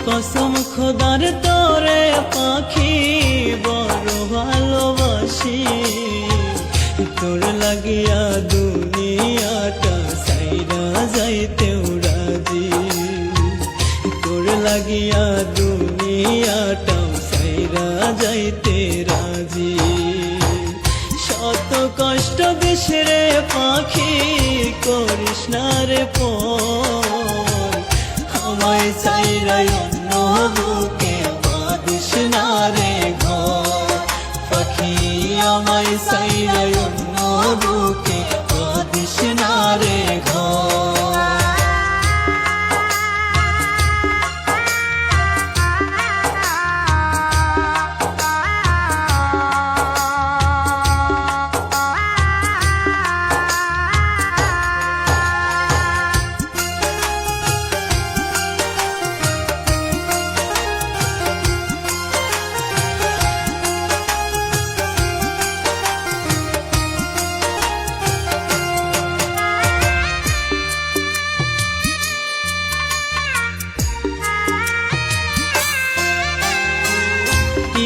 কসম খোদার তোরে পাখি বড় ভালোবাসি, তোর লাগিয়া দুনিয়াটা সাইরা যাইতেও রাজি, তোর লাগিয়া দুনিয়াটাও সাইরা যাইতে রাজি। শত কষ্ট দিস রে পাখি করিস না রে পর, আমায় চাইরা অন্য বুকে বাঁধিস না রে ঘর, পাখি আমায় চাইরা অন্য বুকে বাঁধিস না রে ঘর।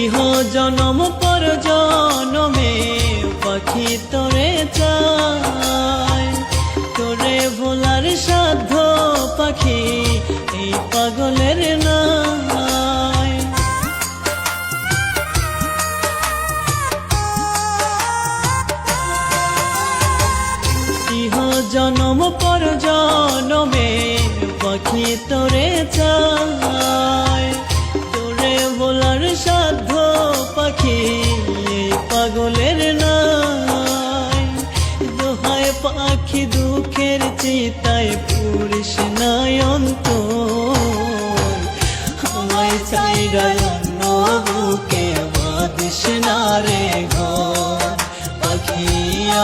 ইহ জনম পর জনমে পাখি তোরে চাই, তোরে ভোলার সাধ্য পাখি এই পাগলের নাই। ইহ জনম পর জনমে পাখি তোরে চাই, তোরে ভোলার সাধ্য পাখি এই পাগলের নাই। দোহায় পাখি দুঃখের চিতায় পুরিস নাই অন্তর, আমায় চাইরা অন্য বুকে বাঁধিস না রে ঘর, পাখি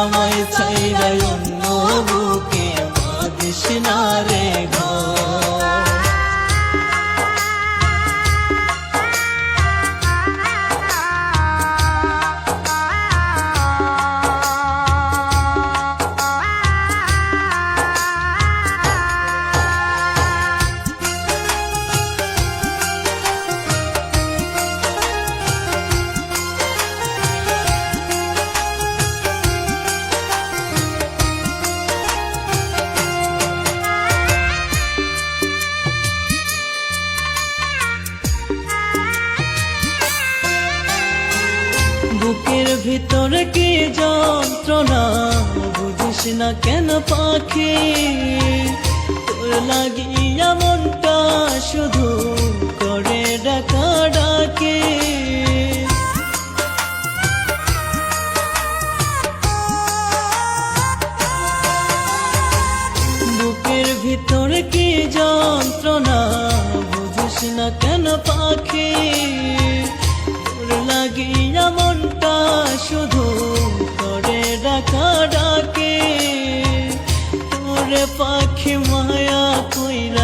আমায় চাইরা অন্য বুকে বাঁধিস না রে ঘর। বুকের ভিতর কি যন্ত্রণা বুঝিস না কেন পাখি, তোর লাগিয়া মনটা শুধু করে ডাকা ডাকি। বুকের ভিতর কি যন্ত্রণা বুঝিস না কেন পাখি, তোর লাগিয়া মনটা শুধু করে ডাকা ডাকে। তোরে পাখি মায়া কইরা